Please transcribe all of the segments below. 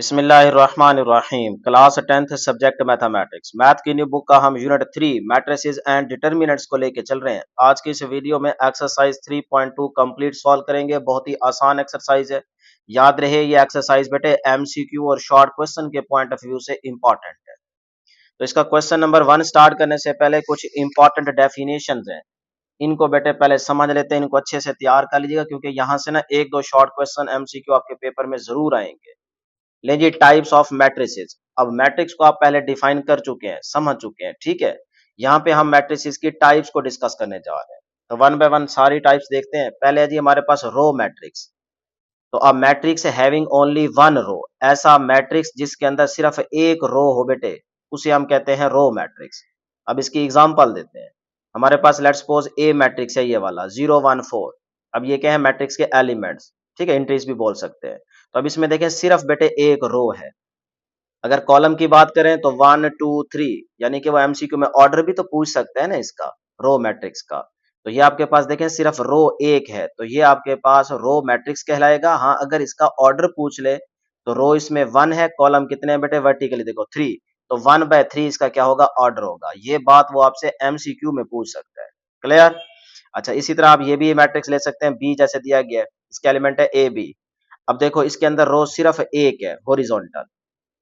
बिस्मिल्लाहिर्रहमानिर्रहीम। Class 10th subject mathematics math की new book का हम यूनिट 3 मैट्रिसेस एंड डिटर्मिनेंट्स को लेके चल रहे हैं। आज की इस वीडियो में एक्सरसाइज 3.2 कंप्लीट सॉल्व करेंगे। बहुत ही आसान एक्सरसाइज है। याद रहे ये एक्सरसाइज बेटे एमसीक्यू और शॉर्ट क्वेश्चन के पॉइंट ऑफ व्यू से इंपॉर्टेंट है। तो इसका क्वेश्चन नंबर 1 स्टार्ट करने से पहले कुछ इंपॉर्टेंट डेफिनेशंस हैं, इनको बेटे पहले समझ लेते हैं। इनको अच्छे से तैयार कर लीजिएगा क्योंकि यहाँ से ना एक दो शॉर्ट क्वेश्चन एमसीक्यू आपके पेपर में जरूर आएंगे। लीजिए टाइप्स ऑफ मैट्रिसेस। अब मैट्रिक्स को आप पहले डिफाइन कर चुके हैं, समझ चुके हैं, ठीक है। यहाँ पे हम मैट्रिसेस की टाइप्स को डिस्कस करने जा रहे हैं। तो वन बाय वन सारी टाइप्स देखते हैं। पहले है जी हमारे पास रो मैट्रिक्स। तो अब matrix having only one row, ऐसा मैट्रिक्स जिसके अंदर सिर्फ एक रो हो बेटे, उसे हम कहते हैं रो मैट्रिक्स। अब इसकी एग्जांपल देते हैं। हमारे पास लेट्स सपोज ए मैट्रिक्स है, ये वाला 0 1 4। अब ये क्या है, मैट्रिक्स के एलिमेंट्स, ठीक है, एंट्रीज भी बोल सकते हैं। तो अब इसमें देखें सिर्फ बेटे एक रो है। अगर कॉलम की बात करें तो 1 2 3, यानी कि वो एमसीक्यू में ऑर्डर भी तो पूछ सकते हैं ना इसका, रो मैट्रिक्स का। तो ये आपके पास देखें सिर्फ रो एक है, तो ये आपके पास रो मैट्रिक्स कहलाएगा। हाँ, अगर इसका ऑर्डर पूछ ले तो रो इसमें 1 है, कॉलम कितने हैं बेटे, वर्टिकली देखो 3, तो 1/3 इसका क्या होगा, ऑर्डर होगा। ये बात वो आपसे एमसीक्यू में पूछ सकता है। क्लियर। अच्छा, इसी तरह आप ये भी मैट्रिक्स ले सकते हैं, बी जैसे दिया गया है, इसके एलिमेंट है ए बी। अब देखो इसके अंदर रो सिर्फ एक है, हॉरिजॉन्टल,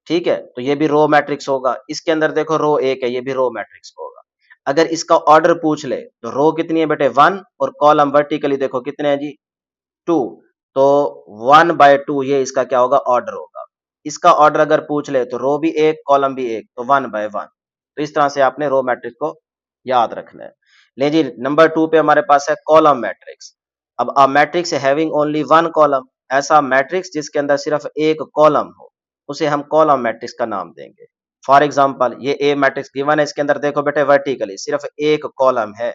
ठीक है, तो ये भी रो मैट्रिक्स होगा। इसके अंदर देखो रो एक है, ये भी रो मैट्रिक्स होगा। अगर इसका ऑर्डर पूछ ले तो रो कितनी है बेटे, 1, और कॉलम वर्टिकली देखो कितने हैं जी, 2, तो 1/2 ये इसका क्या होगा, ऑर्डर होगा। इसका ऑर्डर अगर पूछ ले तो रो भी एक, कॉलम भी एक, तो 1/1। तो इस तरह से आपने रो मैट्रिक्स को याद रखना है। ले जी नंबर 2 पे हमारे पास है कॉलम मैट्रिक्स। अब a matrix having only one column, ऐसा मैट्रिक्स जिसके अंदर सिर्फ एक कॉलम हो, उसे हम कॉलम मैट्रिक्स का नाम देंगे। फॉर एग्जांपल ये ए मैट्रिक्स गिवन है, इसके अंदर देखो बेटे वर्टिकली सिर्फ एक कॉलम है।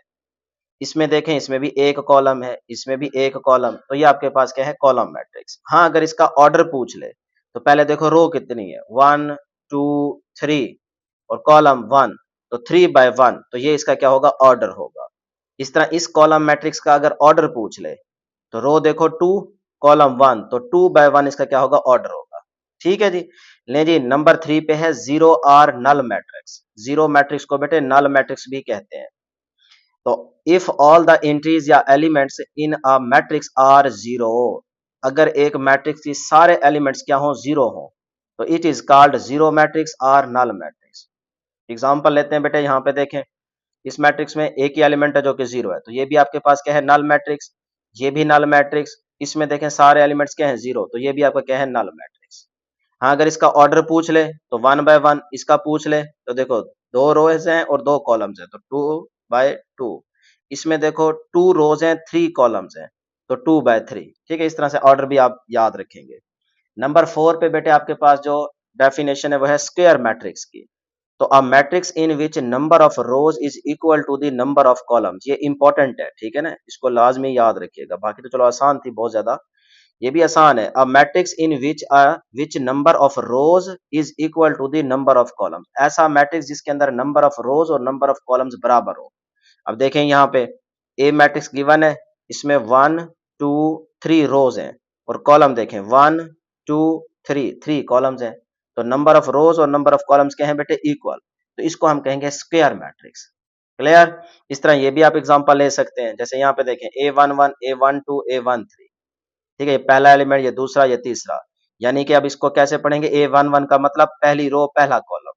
इसमें देखें इसमें भी एक कॉलम है, इसमें भी एक कॉलम, तो ये आपके पास क्या है, कॉलम मैट्रिक्स। हाँ, अगर इसका ऑर्डर पूछ ले तो पहले देखो रो कितनी है, 1 2 3, और कॉलम 1, तो 3/1, तो ये इसका क्या होगा, ऑर्डर होगा। इस तरह इस कॉलम मैट्रिक्स का अगर ऑर्डर पूछ ले तो रो देखो 2, कॉलम 1, तो 2/1 इसका क्या होगा, ऑर्डर होगा। ठीक है जी। ले जी नंबर 3 पे है zero or null matrix. Zero matrix को बेटे नल मैट्रिक्स भी कहते हैं। तो इफ ऑल द एंट्रीज या elements in a matrix are zero, अगर एक मैट्रिक्स की सारे एलिमेंट्स क्या हो, जीरो हो, तो it is called zero matrix और नल मैट्रिक्स। एग्जांपल लेते हैं बेटे, यहाँ पे देखें इस मैट्रिक्स में एक ही एलिमेंट है जो कि जीरो है, तो ये भी आपके पास क्या है, नल मैट्रिक्स। ये भी नल मैट्रिक्स। इसमें देखें सारे एलिमेंट्स क्या है, जीरो, तो ये भी आपका क्या है, नल मैट्रिक्स। हाँ, अगर इसका ऑर्डर पूछ ले तो 1/1, इसका पूछ ले तो देखो दो रोज हैं और दो कॉलम्स हैं, तो 2/2। इसमें देखो 2 रोज हैं, 3 कॉलम्स हैं, तो 2/3। ठीक है, इस तरह से ऑर्डर भी आप याद रखेंगे। नंबर 4 पे बेटे आपके पास जो डेफिनेशन है वो है स्क्वायर मैट्रिक्स की। तो a matrix in which number of rows is equal to the number of columns, ये इंपॉर्टेंट है, ठीक है ना, इसको लाजमी याद रखिएगा। बाकी तो चलो आसान थी बहुत ज्यादा, ये भी आसान है। A matrix in which number of rows is equal to the number of columns, ऐसा मैट्रिक्स जिसके अंदर नंबर ऑफ रोज और नंबर ऑफ कॉलम्स बराबर हो। अब देखें यहाँ पे ए मैट्रिक्स गिवन है, इसमें 1 2 3 रोज हैं, और कॉलम देखें 1 2 3 कॉलम्स हैं, तो नंबर ऑफ रोज और नंबर ऑफ कॉलम्स क्या है बेटे, इक्वल, तो इसको हम कहेंगे स्क्वायर मैट्रिक्स। क्लियर। इस तरह ये भी आप एग्जांपल ले सकते हैं, जैसे यहाँ पे देखें A11 A12 A13, ठीक है, ये पहला एलिमेंट, ये दूसरा, ये तीसरा, यानी कि अब इसको कैसे पढ़ेंगे, A11 का मतलब पहली रो पहला कॉलम,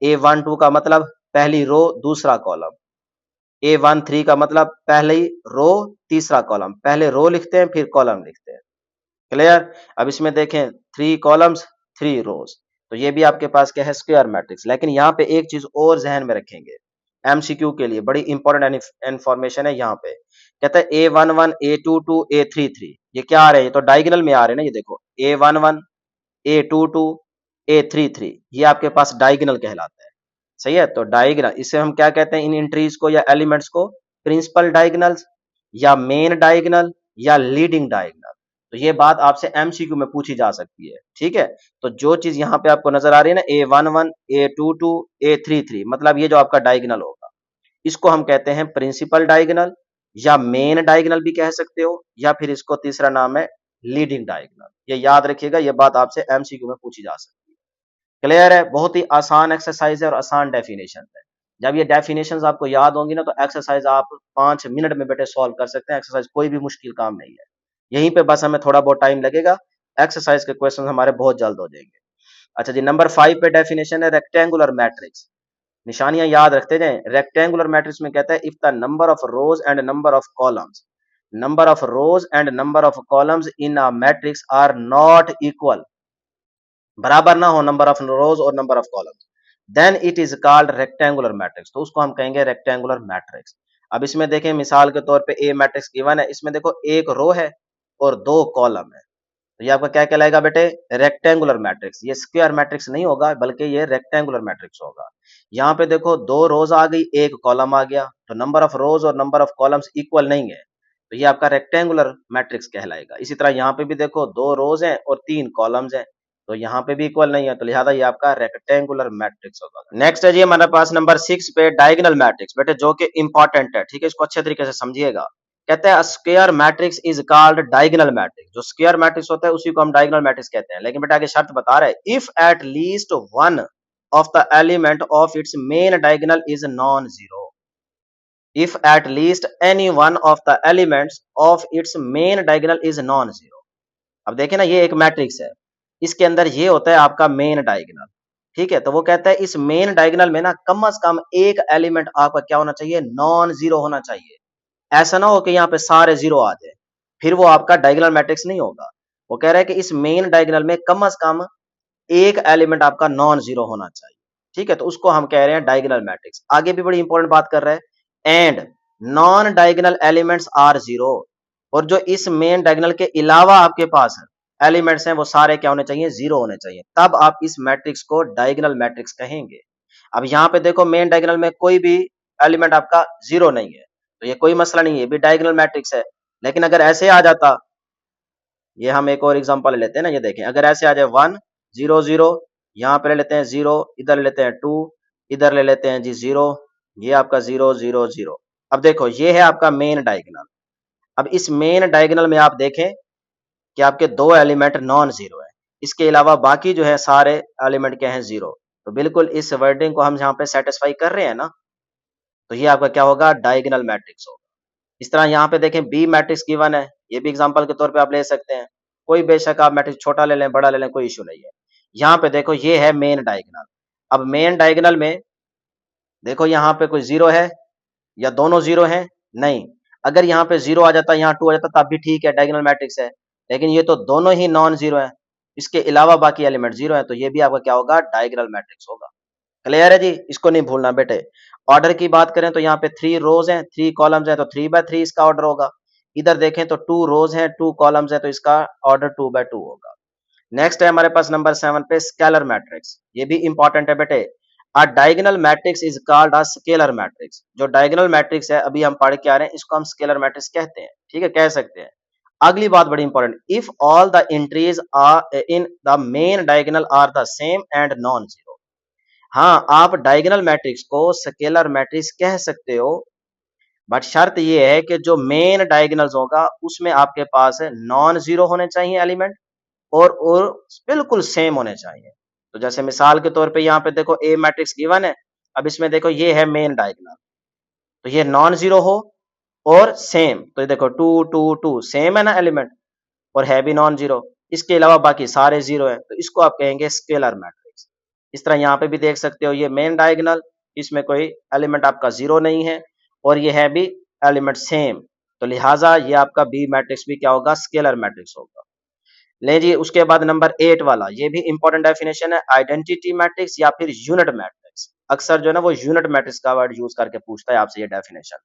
A12 का मतलब पहली रो दूसरा कॉलम, A13 का मतलब पहली रो तीसरा कॉलम, पहले रो लिखते हैं फिर कॉलम लिखते हैं। क्लियर। अब इसमें देखें 3 कॉलम्स 3 रोज, तो ये भी आपके पास क्या है, स्क्वायर मैट्रिक्स। लेकिन यहाँ पे एक चीज और जहन में रखेंगे, एमसीक्यू के लिए बड़ी इंपॉर्टेंट इंफॉर्मेशन है। यहाँ पे कहता है A11 A22 A33, ये क्या आ रहे हैं, ये तो डायगोनल में आ रहे हैं ना, ये देखो A11 A22 A33, ये आपके पास डायगोनल कहलाता है। सही है, तो डायगोनल इसे हम क्या कहते हैं, इन एंट्रीज को या एलिमेंट्स को, प्रिंसिपल डायगोनल्स या मेन डायगोनल या लीडिंग डायगोनल। तो ये बात आपसे एमसीक्यू में पूछी जा सकती है। ठीक है, तो जो चीज यहाँ पे आपको नजर आ रही है ना, A11 A22 A33, मतलब ये जो आपका डायगोनल होगा, इसको हम कहते हैं प्रिंसिपल डायगोनल, या मेन डायगोनल भी कह सकते हो, या फिर इसको तीसरा नाम है लीडिंग डायगोनल। ये याद रखिएगा, ये बात आपसे एमसीक्यू में पूछी जा सकती है। क्लियर है? बहुत ही आसान एक्सरसाइज है और आसान डेफिनेशन है। जब ये डेफिनेशंस आपको याद होंगी ना, तो एक्सरसाइज आप 5 मिनट में बेटे सॉल्व कर सकते हैं। एक्सरसाइज कोई भी मुश्किल काम नहीं है। यहीं पे बस हमें थोड़ा बहुत टाइम लगेगा, एक्सरसाइज के क्वेश्चन हमारे बहुत जल्द हो जाएंगे। अच्छा जी, नंबर 5 पे डेफिनेशन है रेक्टेंगुलर मैट्रिक्स। निशानियां याद रखते जाएं। रेक्टेंगुलर मैट्रिक्स में कहता है if the number of rows and number of rows and number of columns in a matrix are not equal, बराबर ना हो नंबर ऑफ रोज और number of columns, then it is called rectangular matrix, तो उसको हम कहेंगे rectangular matrix. अब इसमें देखें, मिसाल के तौर पे ए मैट्रिक्स गिवन है, इसमें देखो एक रो है और 2 कॉलम है, तो ये आपका क्या कहलाएगा बेटे? Rectangular matrix. ये स्क्वायर मैट्रिक्स नहीं होगा, बल्कि ये रेक्टेंगुलर मैट्रिक्स होगा। यहाँ पे देखो 2 रोज आ गई, 1 कॉलम आ गया, तो नंबर ऑफ रोज और नंबर ऑफ कॉलम्स इक्वल नहीं है, तो ये आपका रेक्टेंगुलर मैट्रिक्स कहलाएगा। इसी तरह यहाँ पे भी देखो 2 रोज हैं और 3 कॉलम्स हैं, तो यहाँ पे भी इक्वल नहीं है, तो लिहाजा ये आपका रेक्टेंगुलर मैट्रिक्स होगा। नेक्स्ट है जी हमारे पास नंबर 6 पे डायगोनल मैट्रिक्स, बेटे जो कि इंपॉर्टेंट है, ठीक है, इसको अच्छे तरीके से समझिएगा। कहते हैं square matrix is called diagonal matrix. जो स्क्वायर मैट्रिक्स होता है उसी को हम डायगोनल मैट्रिक्स कहते हैं। लेकिन बेटा आगे शर्त बता रहा है, if at least one of the element of its main diagonal is non zero, if at least any one of the elements of its main diagonal is non zero। अब देखें ना, ये एक मैट्रिक्स है, इसके अंदर ये होता है आपका मेन डायगोनल, ठीक है, तो वो कहता है इस मेन डायगोनल में ना कम से कम एक एलिमेंट आपका क्या होना चाहिए? नॉन जीरो होना चाहिए। ऐसा ना हो कि यहाँ पे सारे जीरो आ जाए, फिर वो आपका डायगोनल मैट्रिक्स नहीं होगा। वो कह रहा है कि इस मेन डायगोनल में कम से कम एक एलिमेंट आपका नॉन जीरो होना चाहिए, ठीक है, तो उसको हम कह रहे हैं डायगोनल मैट्रिक्स। आगे भी बड़ी इंपॉर्टेंट बात कर रहा है, and non diagonal elements are zero, और जो इस मेन डायगोनल के अलावा आपके पास एलिमेंट्स हैं वो सारे क्या होने चाहिए? जीरो होने चाहिए, तब आप इस मैट्रिक्स को डायगोनल मैट्रिक्स कहेंगे। अब यहाँ पे देखो मेन डायगोनल में कोई भी एलिमेंट आपका जीरो नहीं है, तो ये कोई मसला नहीं है, ये भी डायगोनल मैट्रिक्स है। लेकिन अगर ऐसे आ जाता, ये हम एक और एग्जांपल ले लेते हैं ना, ये देखें, अगर ऐसे आ जाए 1 0 0, यहाँ पे ले लेते हैं 0, इधर ले लेते हैं 2, इधर ले लेते हैं जी 0, ये आपका 0 0 0। अब देखो ये है आपका मेन डायगोनल। अब इस मेन डायगोनल में आप देखें कि आपके 2 एलिमेंट नॉन जीरो है, इसके अलावा बाकी जो है सारे एलिमेंट क्या हैं? जीरो। तो बिल्कुल इस वर्डिंग को हम यहाँ पे सेटिस्फाई कर रहे हैं ना, तो ये आपका क्या होगा? डायगोनल मैट्रिक्स होगा। इस तरह यहाँ पे देखें बी मैट्रिक्स गिवन है, ये भी एग्जांपल के तौर पे आप ले सकते हैं, कोई बेशक आप मैट्रिक्स छोटा ले लें बड़ा ले लें, कोई इशू नहीं है। यहाँ पे देखो ये है मेन डायगोनल। अब मेन डायगोनल में देखो यहाँ पे कोई जीरो है या दोनों जीरो हैं? नहीं। अगर यहाँ पे जीरो आ जाता, यहाँ 2 आ जाता, तब भी ठीक है, डायगोनल मैट्रिक्स है। लेकिन ये तो दोनों ही नॉन जीरो है, इसके अलावा बाकी एलिमेंट जीरो है, तो ये भी आपका क्या होगा? डायगोनल मैट्रिक्स होगा। क्लियर है जी? इसको नहीं भूलना बेटे। ऑर्डर की बात करें तो यहाँ पे 3 रोज हैं, 3 कॉलम्स हैं, तो 3 by 3 इसका ऑर्डर होगा। इधर देखें तो 2 रोज हैं, 2 कॉलम्स हैं, तो इसका ऑर्डर 2 by 2 होगा। नेक्स्ट है हमारे पास नंबर 7 पे स्केलर मैट्रिक्स, ये भी इंपॉर्टेंट है बेटे। अ diagonal matrix is called a scalar matrix. जो डायगोनल मैट्रिक्स है अभी हम पढ़ के आ रहे हैं, इसको हम स्केलर मैट्रिक्स कहते हैं, ठीक है, कह सकते हैं। अगली बात बड़ी important, if all the entries are in the main diagonal are the same and non zero. हाँ, आप डायगोनल मैट्रिक्स को स्केलर मैट्रिक्स कह सकते हो, बट शर्त ये है कि जो मेन डायगोनल्स होगा उसमें आपके पास नॉन जीरो होने चाहिए एलिमेंट, और बिल्कुल सेम होने चाहिए। तो जैसे मिसाल के तौर पे यहाँ पे देखो ए मैट्रिक्स गिवन है, अब इसमें देखो ये है मेन डायगोनल, तो ये नॉन जीरो हो और सेम, तो ये देखो 2 2 2 सेम है ना एलिमेंट, और है भी नॉन जीरो, इसके अलावा बाकी सारे जीरो है, तो इसको आप कहेंगे स्केलर मैट्रिक्स। इस तरह यहाँ पे भी देख सकते हो, ये मेन डायगोनल, इसमें कोई एलिमेंट आपका जीरो नहीं है, और ये है भी एलिमेंट सेम, तो लिहाजा ये आपका बी मैट्रिक्स भी क्या होगा? स्केलर मैट्रिक्स होगा। ले जी, उसके बाद नंबर 8 वाला, ये भी इंपॉर्टेंट डेफिनेशन है, आइडेंटिटी मैट्रिक्स या फिर यूनिट मैट्रिक्स। अक्सर जो है ना वो यूनिट मैट्रिक्स का वर्ड यूज करके पूछता है आपसे ये डेफिनेशन।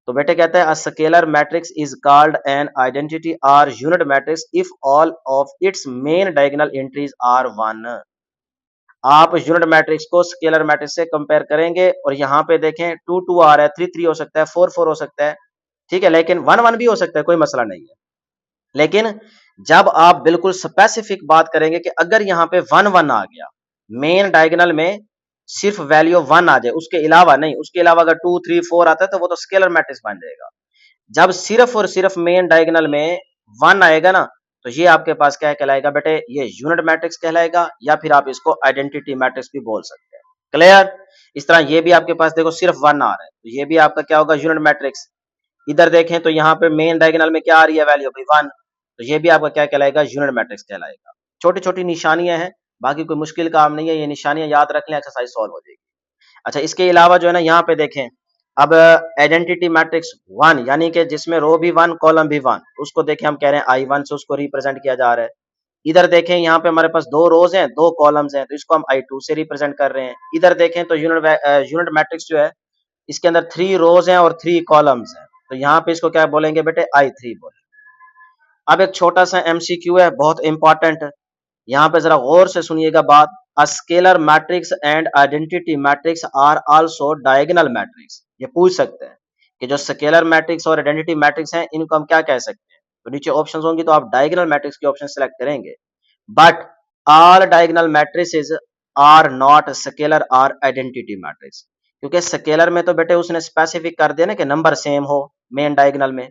तो बेटे कहते हैं a scalar matrix is called an identity or unit matrix if all of its main diagonal entries are one. आप यूनिट मैट्रिक्स को स्केलर मैट्रिक्स से कंपेयर करेंगे, और यहाँ पे देखें 2 2 आ रहा है, 3 3 हो सकता है, 4 4 हो सकता है, ठीक है, लेकिन 1 1 भी हो सकता है, कोई मसला नहीं है। लेकिन जब आप बिल्कुल स्पेसिफिक बात करेंगे कि अगर यहाँ पे 1 1 आ गया, मेन डायगोनल में सिर्फ वैल्यू 1 आ जाए, उसके अलावा नहीं, उसके अलावा अगर 2 3 4 आता है तो वो तो स्केलर मैट्रिक्स बन जाएगा। जब सिर्फ और सिर्फ मेन डायगोनल में 1 आएगा ना, तो ये आपके पास क्या कहलाएगा बेटे, ये यूनिट मैट्रिक्स कहलाएगा, या फिर आप इसको आइडेंटिटी मैट्रिक्स भी बोल सकते हैं। क्लियर? इस तरह ये भी आपके पास देखो सिर्फ 1 आ रहा है, तो ये भी आपका क्या होगा, यूनिट मैट्रिक्स। इधर देखें तो यहाँ पे मेन डायगोनल में क्या आ रही है वैल्यू भाई 1, तो ये भी आपका क्या कहलाएगा, यूनिट मैट्रिक्स कहलाएगा। छोटी छोटी निशानियां हैं, बाकी कोई मुश्किल काम नहीं है, ये निशानियां याद रख लें, एक्सरसाइज सॉल्व हो जाएगी। अच्छा, इसके अलावा जो है ना यहाँ पे देखें, अब आइडेंटिटी मैट्रिक्स 1 यानी कि जिसमें रो भी 1 कॉलम भी 1, उसको देखें हम कह रहे हैं I1 से उसको रिप्रेजेंट किया जा रहा है। इधर देखें यहाँ पे हमारे पास 2 रोज हैं 2 कॉलम्स हैं, तो इसको हम I2 से रिप्रेजेंट कर रहे हैं। इधर देखें तो यूनिट मैट्रिक्स जो है इसके अंदर 3 रोज हैं और 3 कॉलम्स हैं, तो यहाँ पे इसको क्या बोलेंगे बेटे, I3 बोलेंगे। अब एक छोटा सा MCQ है, बहुत इंपॉर्टेंट, यहाँ पे जरा गौर से सुनिएगा बात। A scalar matrix and identity matrix are also diagonal matrix. ये पूछ सकते हैं कि जो स्केलर मैट्रिक्स और आइडेंटिटी मैट्रिक्स हैं इनको हम क्या कह सकते हैं, तो नीचे ऑप्शंस होंगी तो आप डायगोनल मैट्रिक्स के ऑप्शन सेलेक्ट करेंगे। But all diagonal matrices are not scalar or identity matrix, क्योंकि स्केलर में तो बेटे उसने स्पेसिफिक कर दिया ना कि नंबर सेम हो मेन डायगोनल में,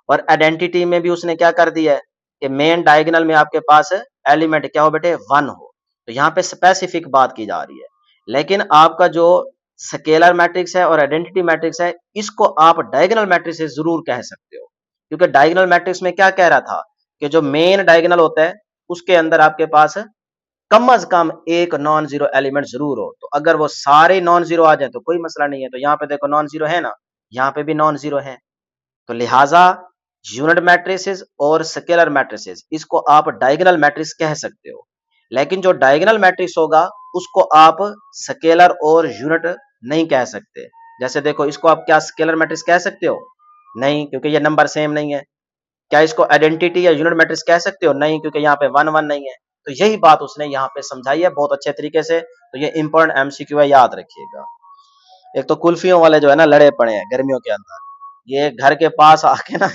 और आइडेंटिटी में भी उसने क्या कर दिया है कि मेन डायगोनल में आपके पास एलिमेंट क्या हो बेटे, 1 हो। तो यहाँ पे स्पेसिफिक बात की जा रही है। लेकिन आपका जो स्केलर मैट्रिक्स है और आइडेंटिटी मैट्रिक्स है, इसको आप डायगोनल मैट्रिक्स से जरूर कह सकते हो, क्योंकि डायगोनल मैट्रिक्स में क्या कह रहा था कि जो मेन डायगोनल होता है उसके अंदर आपके पास कम अज कम एक नॉन जीरो एलिमेंट जरूर हो। तो अगर वो सारे नॉन जीरो आ जाए तो कोई मसला नहीं है। तो यहाँ पे देखो नॉन जीरो है ना, यहाँ पे भी नॉन जीरो है, तो लिहाजा यूनिट मैट्रिसेस और स्केलर मैट्रिसेस इसको आप डायगोनल मैट्रिक्स कह सकते हो। लेकिन जो डायगोनल मैट्रिक्स होगा उसको आप स्केलर और यूनिट नहीं कह सकते। जैसे देखो इसको आप क्या स्केलर मैट्रिक्स कह सकते हो, नहीं, क्योंकि ये नंबर सेम नहीं है। क्या इसको आइडेंटिटी या यूनिट मैट्रिक्स कह सकते हो, नहीं, क्योंकि यहाँ पे 1 1 नहीं है। तो यही बात उसने यहाँ पे समझाई है बहुत अच्छे तरीके से। तो ये इंपॉर्टेंट MCQ है, याद रखिएगा। एक तो कुल्फियों वाले जो है ना लड़े पड़े हैं गर्मियों के अंदर, ये घर के पास आके ना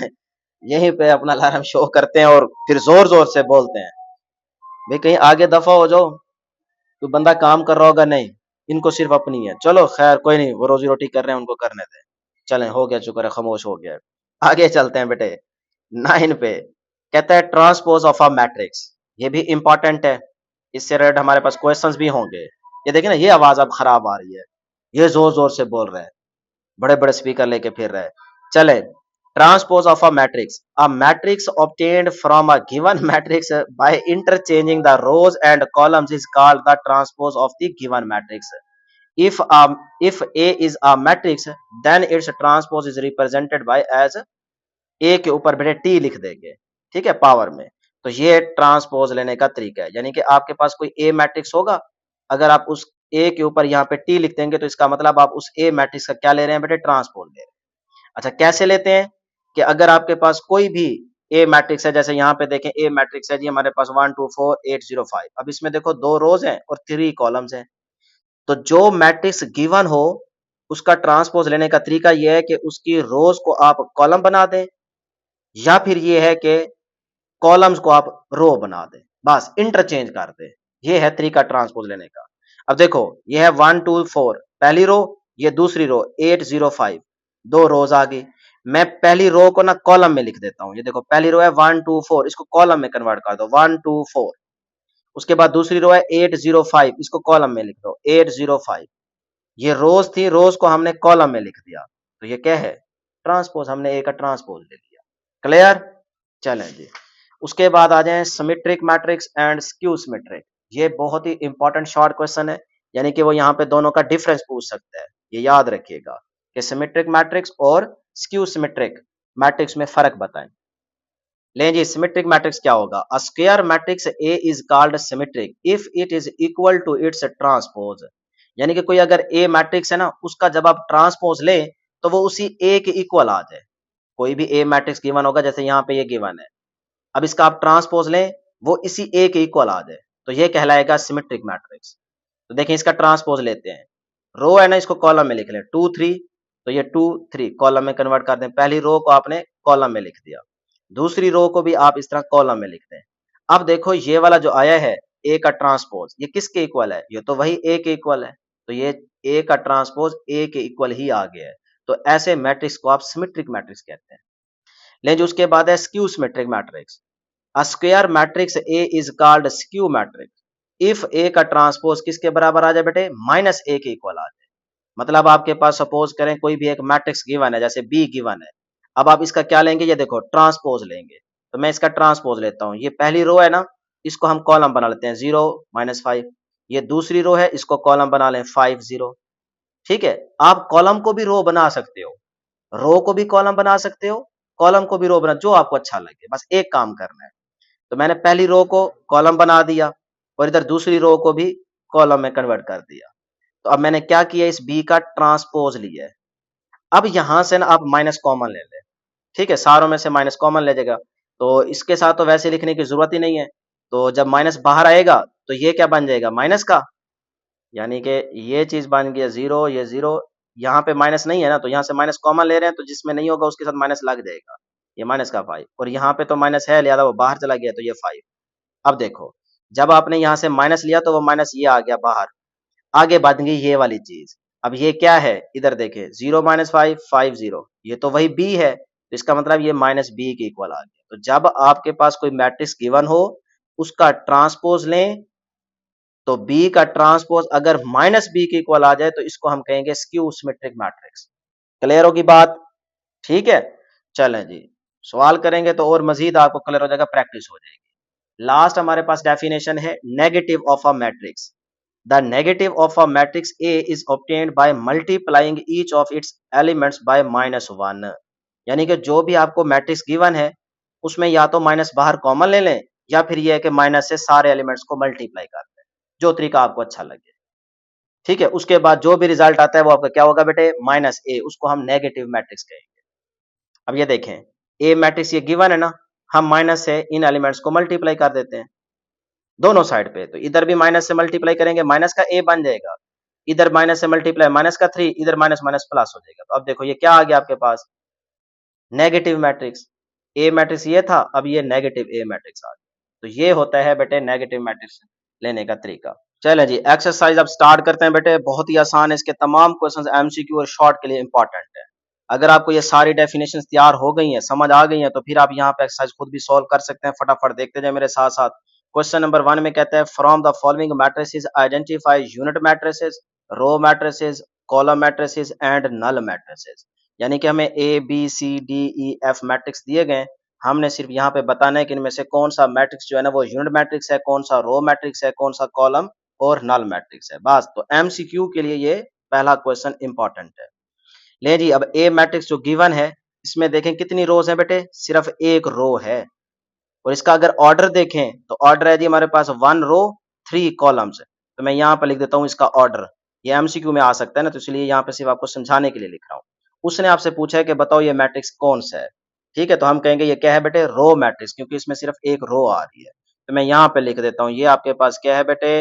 यहीं पे अपना अलार्म शो करते हैं और फिर जोर जोर से बोलते हैं, भाई कहीं आगे दफा हो जाओ, तो बंदा काम कर रहा होगा, नहीं, इनको सिर्फ अपनी है। चलो खैर कोई नहीं, वो रोजी रोटी कर रहे हैं, उनको करने दें। चलें, हो गया, शुक्र है, खामोश हो गया। आगे चलते हैं बेटे 9 पे। कहता है ट्रांसपोज ऑफ अ मैट्रिक्स, ये भी इंपॉर्टेंट है, इससे रिलेटेड हमारे पास क्वेश्चंस भी होंगे। ये देखिए ना, ये आवाज अब खराब आ रही है, ये जोर जोर से बोल रहे हैं, बड़े बड़े स्पीकर लेके फिर रहे। चले, transpose of a matrix obtained from a given matrix by interchanging the rows and columns is called the transpose of the given matrix. if a if A is a matrix, then its transpose is represented by as A के ऊपर बेटे T लिख देंगे, ठीक है, power में। तो ये ट्रांसपोज लेने का तरीका है, यानी कि आपके पास कोई A मैट्रिक्स होगा, अगर आप उस A के ऊपर यहाँ पे T लिख देंगे तो इसका मतलब आप उस A मैट्रिक्स का क्या ले रहे हैं बेटे, ट्रांसपोज ले रहे हैं। अच्छा, कैसे लेते हैं कि अगर आपके पास कोई भी ए मैट्रिक्स है, जैसे यहाँ पे देखें ए मैट्रिक्स है जी हमारे पास 1 2 4 8 0 5, अब इसमें देखो 2 रोज हैं और 3 कॉलम्स हैं। तो जो मैट्रिक्स गिवन हो उसका ट्रांसपोज लेने का तरीका यह है कि उसकी रोज को आप कॉलम बना दें, या फिर ये है कि कॉलम्स को आप रो बना दें, बस इंटरचेंज कर दें। ये है तरीका ट्रांसपोज लेने का। अब देखो ये है 1 2 4 पहली रो, ये दूसरी रो 8 0 5, 2 रोज आ गई। मैं पहली रो को ना कॉलम में लिख देता हूं, ये देखो पहली रो है 1 2 4, इसको कॉलम में कन्वर्ट कर दो 1 2 4। उसके बाद दूसरी रो है 8 0 5, इसको कॉलम में लिख दो 8 0 5। ये रोज थी, रोज को हमने कॉलम में लिख दिया, तो ये क्या है, ट्रांसपोज, हमने ए का ट्रांसपोज ले लिया। क्लियर? चलें जी, उसके बाद आ जाएं symmetric matrix and skew symmetric. ये बहुत ही इंपॉर्टेंट शॉर्ट क्वेश्चन है, यानी कि वो यहाँ पे दोनों का डिफरेंस पूछ सकता है। ये याद रखिएगा कि सिमेट्रिक मैट्रिक्स और स्क्यू सिमेट्रिक मैट्रिक्स में फर्क बताएं। लें जी, सिमेट्रिक मैट्रिक्स क्या होगा, a square matrix A is called symmetric if it is equal to its transpose. यानी कि कोई अगर ए मैट्रिक्स है ना, उसका जब आप ट्रांसपोज लें तो वो उसी ए के इक्वल आ जाए। कोई भी ए मैट्रिक्स गिवन होगा, जैसे यहाँ पे ये गिवन है, अब इसका आप ट्रांसपोज लें वो इसी ए के इक्वल आ जाए, तो ये कहलाएगा सिमेट्रिक मैट्रिक्स। तो देखें इसका ट्रांसपोज लेते हैं, रो है ना, इसको कॉलम में लिख लें 2 3, तो ये 2 3 कॉलम में कन्वर्ट कर दें। पहली रो को आपने कॉलम में लिख दिया, दूसरी रो को भी आप इस तरह कॉलम में लिख दें। अब देखो ये वाला जो आया है ए का ट्रांसपोज, ये किसके इक्वल है, ये तो वही ए के इक्वल है, तो ये ए का ट्रांसपोज ए के इक्वल ही आ गया है। तो ऐसे मैट्रिक्स को आप सिमेट्रिक मैट्रिक्स कहते हैं। लेकिन उसके बाद है skew symmetric matrix. A square matrix A is called skew matrix if A का ट्रांसपोज किसके बराबर आ जाए बेटे, माइनस ए के इक्वल आ जाए। मतलब आपके पास सपोज करें कोई भी एक मैट्रिक्स गिवन है, जैसे बी गिवन है। अब आप इसका क्या लेंगे, ये देखो ट्रांसपोज लेंगे। तो मैं इसका ट्रांसपोज लेता हूँ। ये पहली रो है ना, इसको हम कॉलम बना लेते हैं 0 -5। ये दूसरी रो है, इसको कॉलम बना लें 5 0। ठीक है, आप कॉलम को भी रो बना सकते हो, रो को भी कॉलम बना सकते हो, कॉलम को भी रो बना, जो आपको अच्छा लगे, बस एक काम करना है। तो मैंने पहली रो को कॉलम बना दिया और इधर दूसरी रो को भी कॉलम में कन्वर्ट कर दिया। तो अब मैंने क्या किया, इस बी का ट्रांसपोज लिया है। अब यहां से ना आप माइनस कॉमन ले ले। ठीक है, सारों में से माइनस कॉमन ले जाएगा। तो इसके साथ तो वैसे लिखने की जरूरत ही नहीं है। तो जब माइनस बाहर आएगा तो ये क्या बन जाएगा, माइनस का, यानी कि ये चीज बन गया 0, ये 0। यहाँ पे माइनस नहीं है ना, तो यहाँ से माइनस कॉमन ले रहे हैं, तो जिसमें नहीं होगा उसके साथ माइनस लग जाएगा। ये माइनस का 5, और यहाँ पे तो माइनस है, लिहाजा वो बाहर चला गया, तो ये 5। अब देखो, जब आपने यहाँ से माइनस लिया तो वो माइनस ये आ गया बाहर, आगे बढ़ गई ये वाली चीज। अब ये क्या है, इधर देखें, 0 -5 5 0, ये तो वही बी है, तो इसका मतलब ये माइनस बी के इक्वल आ गया। तो जब आपके पास कोई मैट्रिक्स गिवन हो, उसका ट्रांसपोज लें, तो बी का ट्रांसपोज अगर माइनस बी के इक्वल आ जाए तो इसको हम कहेंगे स्क्यू सिमेट्रिक मैट्रिक्स। क्लियर होगी बात? ठीक है, चलें जी, सवाल करेंगे तो और मजीद आपको क्लियर हो जाएगा, प्रैक्टिस हो जाएगी। लास्ट हमारे पास डेफिनेशन है negative of a matrix. The negative of a matrix A is obtained by multiplying each of its elements by -1। यानी कि जो भी आपको मैट्रिक्स गिवन है, उसमें या तो माइनस बाहर कॉमन ले लें, या फिर ये है कि माइनस से सारे एलिमेंट्स को मल्टीप्लाई कर दें, जो तरीका आपको अच्छा लगे। ठीक है, उसके बाद जो भी रिजल्ट आता है वो आपका क्या होगा बेटे, माइनस ए, उसको हम नेगेटिव मैट्रिक्स कहेंगे। अब ये देखें, ए मैट्रिक्स ये गिवन है ना, हम माइनस से इन एलिमेंट्स को मल्टीप्लाई कर देते हैं दोनों साइड पे। तो इधर भी माइनस से मल्टीप्लाई करेंगे, माइनस का ए बन जाएगा, इधर माइनस से मल्टीप्लाई माइनस का 3, इधर माइनस माइनस प्लस हो जाएगा। तो अब देखो ये क्या आ गया आपके पास, नेगेटिव मैट्रिक्स। ए मैट्रिक्स ये था, अब ये नेगेटिव ए मैट्रिक्स आ गया। तो ये होता है बेटे नेगेटिव मैट्रिक्स लेने का तरीका। चले जी, एक्सरसाइज अब स्टार्ट करते हैं बेटे, बहुत ही आसान है, इसके तमाम क्वेश्चंस एमसीक्यू और शॉर्ट के लिए इंपॉर्टेंट है। अगर आपको ये सारी डेफिनेशंस तैयार हो गई हैं, समझ आ गई हैं, तो फिर आप यहाँ पे एक्सरसाइज खुद भी सॉल्व कर सकते हैं। फटाफट देखते जाए मेरे साथ साथ। क्वेश्चन नंबर 1 में कहता है from the following matrices identify unit matrices, row matrices, column matrices and null matrices. यानी कि हमें A B C D E F matrix दिए गए, हमने सिर्फ यहाँ पे बताना है कि इनमें से कौन सा मैट्रिक्स जो है ना वो यूनिट मैट्रिक्स है, कौन सा रो मैट्रिक्स है, कौन सा कॉलम और नल मैट्रिक्स है, बस। तो एमसीक्यू के लिए ये पहला क्वेश्चन इंपॉर्टेंट है। ले जी, अब ए मैट्रिक्स जो गिवन है, इसमें देखें कितनी रोज है बेटे, सिर्फ एक रो है। और इसका अगर ऑर्डर देखें तो ऑर्डर है जी हमारे पास 1 रो 3 कॉलम्स। तो मैं यहाँ पर लिख देता हूँ इसका ऑर्डर, ये एमसीक्यू में आ सकता है ना, तो इसलिए यहाँ पे सिर्फ आपको समझाने के लिए लिख रहा हूँ। उसने आपसे पूछा है कि बताओ ये मैट्रिक्स कौन सा है। ठीक है, तो हम कहेंगे ये क्या है बेटे, रो मैट्रिक्स, क्योंकि इसमें सिर्फ एक रो आ रही है। तो मैं यहाँ पे लिख देता हूँ, ये आपके पास क्या है बेटे,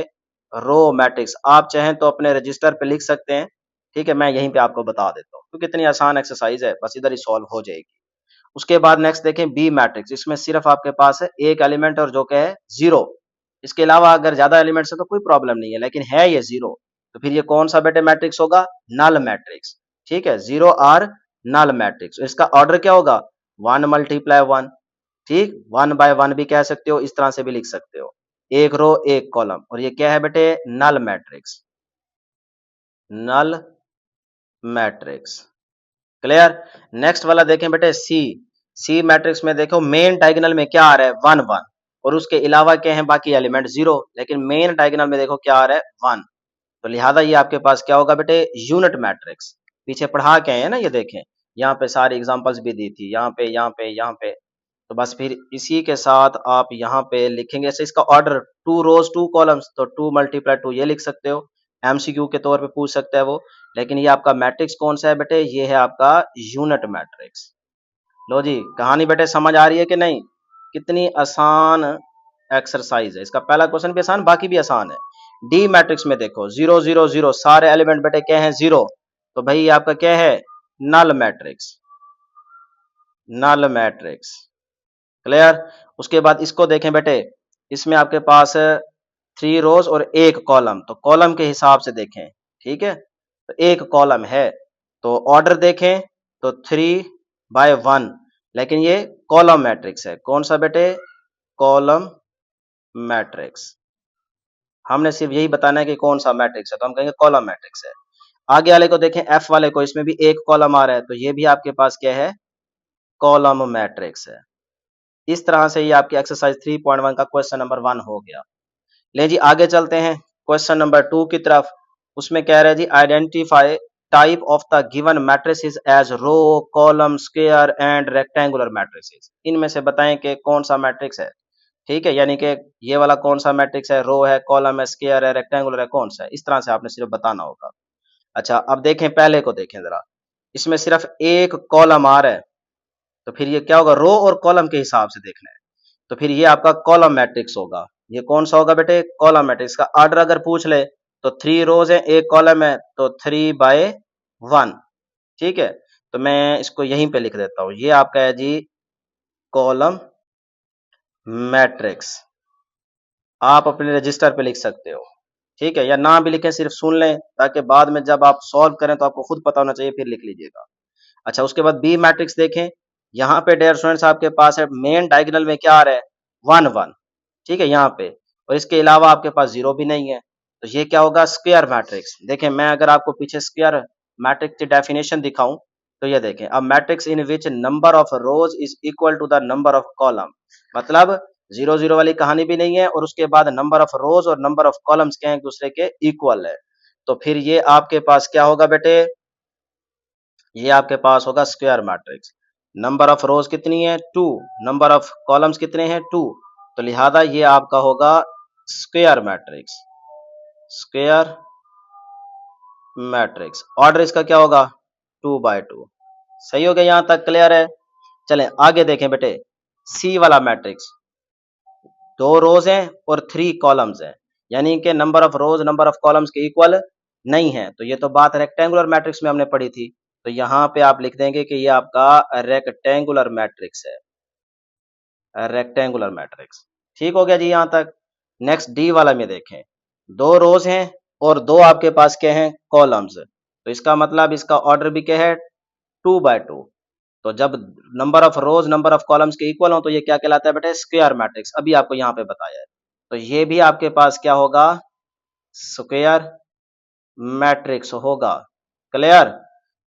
रो मैट्रिक्स। आप चाहें तो अपने रजिस्टर पे लिख सकते हैं। ठीक है, मैं यहीं पे आपको बता देता हूँ, क्योंकि इतनी आसान एक्सरसाइज है, बस इधर ही सॉल्व हो जाएगी। उसके बाद नेक्स्ट देखें बी मैट्रिक्स, इसमें सिर्फ आपके पास है एक एलिमेंट और जो क्या है 0। इसके अलावा अगर ज्यादा एलिमेंट्स है तो कोई प्रॉब्लम नहीं है, लेकिन है ये 0। तो फिर ये कौन सा बेटे मैट्रिक्स होगा, नल मैट्रिक्स। ठीक है, 0 आर नल मैट्रिक्स। इसका ऑर्डर क्या होगा, 1 × 1। ठीक, 1/1 भी कह सकते हो, इस तरह से भी लिख सकते हो, एक रो एक कॉलम। और ये क्या है बेटे, null matrix, null matrix. Clear. Next वाला देखें बेटे सी। सी मैट्रिक्स में देखो मेन डायगोनल में क्या आ रहा है, 1 1, और उसके अलावा क्या है बाकी एलिमेंट 0, लेकिन मेन डायगोनल में देखो क्या आ रहा है 1। तो लिहाजा ये आपके पास क्या होगा बेटे, यूनिट मैट्रिक्स। पीछे पढ़ा के आए हैं ना, ये देखें, यहाँ पे सारी एग्जांपल्स भी दी थी, यहाँ पे यहाँ पे यहाँ पे। तो बस फिर इसी के साथ आप यहाँ पे लिखेंगे, ऐसे इसका ऑर्डर 2 रोज 2 कॉलम्स, तो 2 × 2 ये लिख सकते हो, एमसीक्यू के तौर पे पूछ सकता है वो। लेकिन ये आपका मैट्रिक्स कौन सा है बेटे, ये है आपका यूनिट मैट्रिक्स। लो जी, कहानी बेटे समझ आ रही है कि नहीं, कितनी आसान एक्सरसाइज है। इसका पहला क्वेश्चन भी आसान, बाकी भी आसान है। डी मैट्रिक्स में देखो 0 0 0, सारे एलिमेंट बेटे क्या है 0, तो भाई ये आपका क्या है, null matrix, null matrix. Clear. उसके बाद इसको देखें बेटे, इसमें आपके पास 3 रोज और एक कॉलम, तो कॉलम के हिसाब से देखें। ठीक है, तो एक कॉलम है, तो ऑर्डर देखें तो 3/1, लेकिन ये कॉलम मैट्रिक्स है, कौन सा बेटे, कॉलम मैट्रिक्स। हमने सिर्फ यही बताना है कि कौन सा मैट्रिक्स है, तो हम कहेंगे कॉलम मैट्रिक्स है। आगे वाले को देखें, एफ वाले को, इसमें भी एक कॉलम आ रहा है, तो ये भी आपके पास क्या है, कॉलम मैट्रिक्स है। इस तरह से ये आपकी एक्सरसाइज 3.1 का क्वेश्चन नंबर 1 हो गया। ले जी आगे चलते हैं क्वेश्चन नंबर 2 की तरफ। उसमें कह रहे हैं जी, identify type of the given matrices as row, column, square and rectangular matrices. इनमें से बताएं कि कौन सा मैट्रिक्स है। ठीक है, यानी कि ये वाला कौन सा मैट्रिक्स है, रो है, कॉलम है, स्क्वायर है, रेक्टेंगुलर है, कौन सा है। इस तरह से आपने सिर्फ बताना होगा। अच्छा, अब देखें, पहले को देखें जरा। इसमें सिर्फ एक कॉलम आ रहा है, तो फिर ये क्या होगा, रो और कॉलम के हिसाब से देखना है। तो फिर ये आपका कॉलम मैट्रिक्स होगा। ये कौन सा होगा बेटे, कॉलम मैट्रिक्स का ऑर्डर अगर पूछ ले तो 3 रोज है, एक कॉलम है, तो 3/1। ठीक है, तो मैं इसको यहीं पे लिख देता हूं, ये आपका है जी कॉलम मैट्रिक्स। आप अपने रजिस्टर पे लिख सकते हो। ठीक है, या ना भी लिखें, सिर्फ सुन लें, ताकि बाद में जब आप सॉल्व करें तो आपको खुद पता होना चाहिए, फिर लिख लीजिएगा। अच्छा, उसके बाद बी मैट्रिक्स देखें। यहाँ पे डियर स्टूडेंट्स आपके पास है, मेन डायगोनल में क्या आ रहा है, 1 1। ठीक है, यहाँ पे, और इसके अलावा आपके पास जीरो भी नहीं है, तो ये क्या होगा, स्क्वायर मैट्रिक्स। देखें, मैं अगर आपको पीछे स्क्वायर मैट्रिक्स की डेफिनेशन दिखाऊं, तो ये देखें, अब matrix in which number of rows is equal to the number of column. मतलब जीरो जीरो वाली कहानी भी नहीं है, और उसके बाद नंबर ऑफ रोज और नंबर ऑफ कॉलम्स क्या है, एक दूसरे के इक्वल है। तो फिर ये आपके पास क्या होगा बेटे, ये आपके पास होगा स्क्वायर मैट्रिक्स। नंबर ऑफ रोज कितनी है, 2। नंबर ऑफ कॉलम्स कितने हैं, 2। तो लिहाजा ये आपका होगा square matrix. Square matrix order इसका क्या होगा, 2/2। सही हो गया, यहां तक क्लियर है। चलें आगे देखें बेटे, सी वाला मैट्रिक्स। 2 रोज हैं और 3 कॉलम्स हैं, यानी कि number of rose number of columns के इक्वल नहीं है। तो ये तो बात रेक्टेंगुलर मैट्रिक्स में हमने पढ़ी थी, तो यहाँ पे आप लिख देंगे कि ये आपका रेक्टेंगुलर मैट्रिक्स है, रेक्टेंगुलर मैट्रिक्स। ठीक हो गया जी यहाँ तक। नेक्स्ट डी वाला में देखें, 2 रोज हैं और 2 आपके पास क्या हैं, कॉलम्स। तो इसका मतलब इसका ऑर्डर भी क्या है, 2/2। तो जब number of rose number of columns के इक्वल हो, तो ये क्या कहलाता है बेटे, स्क्वायर मैट्रिक्स। अभी आपको यहाँ पे बताया है, तो ये भी आपके पास क्या होगा, स्क्वायर मैट्रिक्स होगा। क्लियर।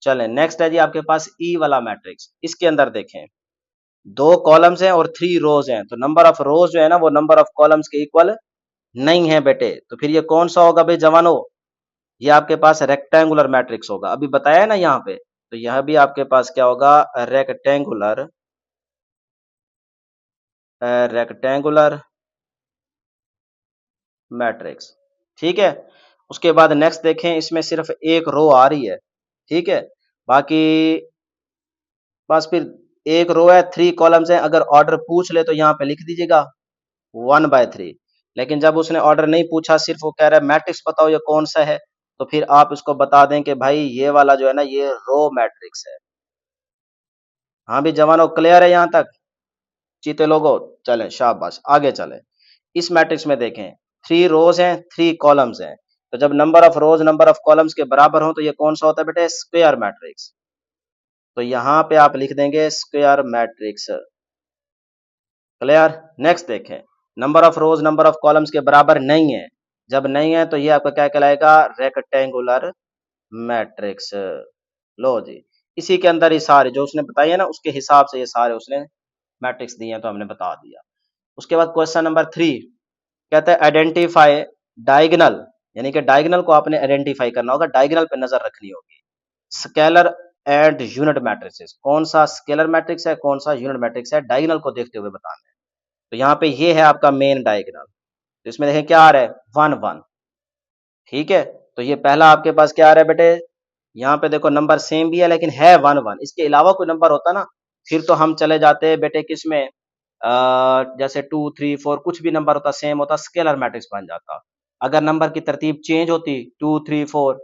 चलें नेक्स्ट है जी आपके पास ई वाला मैट्रिक्स। इसके अंदर देखें, 2 कॉलम्स हैं और 3 रोज हैं, तो नंबर ऑफ रोज जो है ना, वो नंबर ऑफ कॉलम्स के इक्वल नहीं है बेटे। तो फिर ये कौन सा होगा भाई जवानो, ये आपके पास रेक्टेंगुलर मैट्रिक्स होगा। अभी बताया है ना यहाँ पे, तो यह भी आपके पास क्या होगा, रेक्टेंगुलर रेक्टेंगुलर मैट्रिक्स। ठीक है, उसके बाद नेक्स्ट देखें, इसमें सिर्फ एक रो आ रही है। ठीक है, बाकी बस फिर एक रो है, 3 कॉलम्स हैं। अगर ऑर्डर पूछ ले तो यहाँ पे लिख दीजिएगा 1/3। लेकिन जब उसने ऑर्डर नहीं पूछा, सिर्फ वो कह रहा है मैट्रिक्स बताओ ये कौन सा है, तो फिर आप उसको बता दें कि भाई ये वाला जो है ना, ये रो मैट्रिक्स है। हाँ भी जवानों, क्लियर है यहाँ तक, चीते लोगों। चलें शाबाश, आगे चलें। इस मैट्रिक्स में देखें, 3 रोज हैं, 3 कॉलम्स हैं, तो जब number of rose number of columns के बराबर हो, तो ये कौन सा होता है बेटे, स्क्वायर मैट्रिक्स। तो यहाँ पे आप लिख देंगे स्क्वायर मैट्रिक्स। क्लियर। नेक्स्ट देखें, number of rose number of columns के बराबर नहीं है। जब नहीं है तो ये आपका क्या कहलाएगा, रेक्टेंगुलर मैट्रिक्स। लो जी, इसी के अंदर ही सारे जो उसने बताई है ना, उसके हिसाब से ये सारे उसने मैट्रिक्स दिए हैं, तो हमने बता दिया। उसके बाद क्वेश्चन नंबर 3 कहता है आइडेंटिफाई डायगोनल, यानी कि डायगोनल को आपने आइडेंटिफाई करना होगा, डायगोनल पे नजर रखनी होगी। स्केलर एंड यूनिट मैट्रिक्स, कौन सा स्केलर मैट्रिक्स है, कौन सा यूनिट मैट्रिक्स है, डायगोनल को देखते हुए बताना है। तो यहाँ पे ये है आपका मेन डायगोनल। तो इसमें देखें क्या आ रहा है, 1 1। ठीक है, तो ये पहला आपके पास क्या आ रहा है बेटे, यहाँ पे देखो नंबर सेम भी है, लेकिन है 1 1। इसके अलावा कोई नंबर होता ना, फिर तो हम चले जाते बेटे किस में, जैसे 2 3 4 कुछ भी नंबर होता सेम होता, स्केलर मैट्रिक्स बन जाता। अगर नंबर की तरतीब चेंज होती 2 3 4,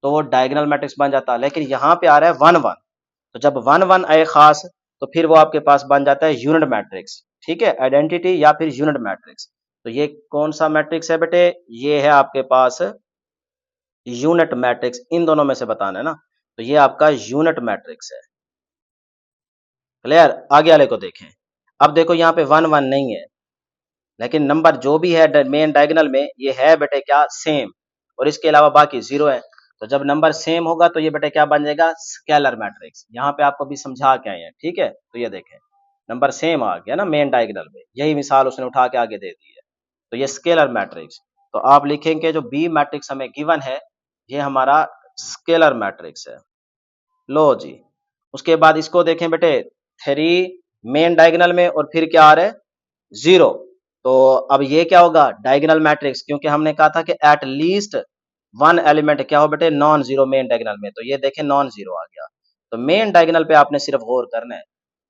तो वो डायगोनल मैट्रिक्स बन जाता। लेकिन यहाँ पे आ रहा है 1 1, तो जब 1 1 आए खास, तो फिर वो आपके पास बन जाता है यूनिट मैट्रिक्स। ठीक है, आइडेंटिटी या फिर यूनिट मैट्रिक्स। तो ये कौन सा मैट्रिक्स है बेटे, ये है आपके पास यूनिट मैट्रिक्स। इन दोनों में से बताना है ना, तो ये आपका यूनिट मैट्रिक्स है। क्लियर। आगे वाले को देखें, अब देखो यहाँ पे 1 1 नहीं है, लेकिन नंबर जो भी है मेन डायगोनल में ये है बेटे क्या सेम, और इसके अलावा बाकी जीरो है। तो जब नंबर सेम होगा तो ये बेटे क्या बन जाएगा स्केलर मैट्रिक्स। यहाँ पे आपको भी समझा के आए हैं, ठीक है। तो ये देखें नंबर सेम आ गया ना मेन डायगोनल में, यही मिसाल उसने उठा के आगे दे दी है। तो ये स्केलर मैट्रिक्स, तो आप लिखेंगे जो बी मैट्रिक्स हमें गिवन है ये हमारा स्केलर मैट्रिक्स है। लो जी, उसके बाद इसको देखें बेटे, थ्री मेन डायगोनल में और फिर क्या आ रहा है जीरो। तो अब ये क्या होगा डायगोनल मैट्रिक्स, क्योंकि हमने कहा था कि एट लीस्ट वन एलिमेंट क्या हो बेटे नॉन जीरो मेन डायगोनल में। तो ये देखें नॉन जीरो आ गया। तो मेन डायगोनल पे आपने सिर्फ गौर करना है।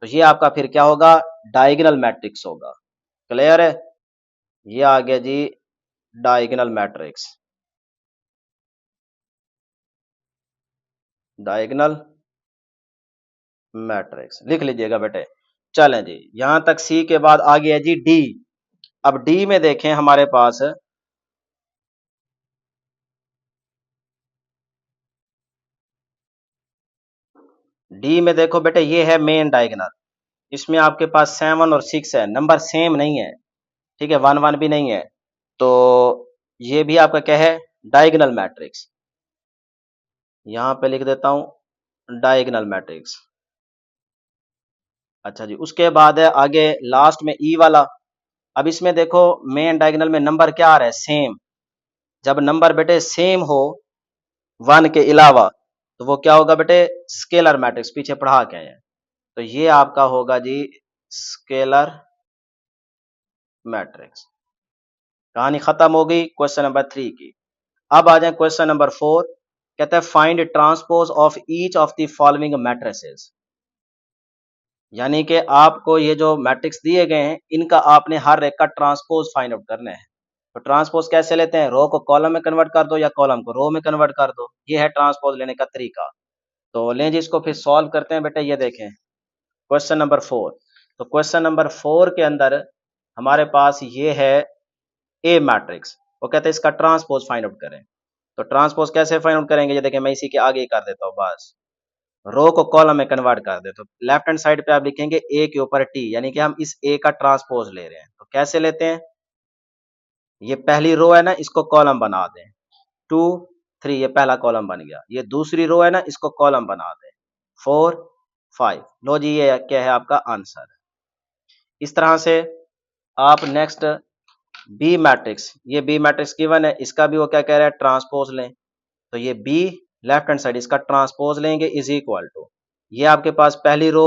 तो ये आपका फिर क्या होगा डायगोनल मैट्रिक्स होगा। क्लियर है, ये आ गया जी डायगोनल मैट्रिक्स। डायगोनल मैट्रिक्स लिख लीजिएगा बेटे। चलें जी, यहां तक सी के बाद आ गया जी डी। अब डी में देखें हमारे पास डी में देखो बेटे ये है मेन डायगोनल, इसमें आपके पास 7 और 6 है, नंबर सेम नहीं है, ठीक है, 1 1 भी नहीं है। तो ये भी आपका क्या है डायगोनल मैट्रिक्स। यहां पे लिख देता हूं डायगोनल मैट्रिक्स। अच्छा जी, उसके बाद है आगे लास्ट में ई वाला। अब इसमें देखो मेन डायगोनल में नंबर क्या आ रहा है सेम। जब नंबर बेटे सेम हो 1 के अलावा तो वो क्या होगा बेटे स्केलर मैट्रिक्स, पीछे पढ़ा के आए हैं। तो ये आपका होगा जी स्केलर मैट्रिक्स। कहानी खत्म हो गई क्वेश्चन नंबर 3 की। अब आ जाए क्वेश्चन नंबर 4। कहता है find transpose of each of the following matrices. यानी कि आपको ये जो मैट्रिक्स दिए गए हैं इनका आपने हर एक का ट्रांसपोज फाइंड आउट करना है। तो ट्रांसपोज कैसे लेते हैं, रो को कॉलम में कन्वर्ट कर दो या कॉलम को रो में कन्वर्ट कर दो, ये है ट्रांसपोज लेने का तरीका। तो लें जी इसको फिर सॉल्व करते हैं बेटे। ये देखें क्वेश्चन नंबर 4। तो क्वेश्चन नंबर 4 के अंदर हमारे पास ये है ए मैट्रिक्स। वो कहते हैं इसका ट्रांसपोज फाइंड आउट करें। तो ट्रांसपोज कैसे फाइंड आउट करेंगे, ये देखें मैं इसी के आगे ही कर देता हूँ बस। रो को कॉलम में कन्वर्ट कर दे तो लेफ्ट हैंड साइड पे आप लिखेंगे ए के ऊपर टी, यानी कि हम इस ए का ट्रांसपोज ले रहे हैं। तो कैसे लेते हैं, ये पहली रो है ना इसको कॉलम बना दें, 2 3 ये पहला कॉलम बन गया। ये दूसरी रो है ना इसको कॉलम बना दें, 4 5। लो जी ये क्या है आपका आंसर। इस तरह से आप नेक्स्ट बी मैट्रिक्स, ये बी मैट्रिक्स गिवन है, इसका भी वो क्या कह रहा है ट्रांसपोज लें। तो ये बी लेफ्ट हैंड साइड इसका ट्रांसपोज लेंगे इज इक्वल टू, ये आपके पास पहली रो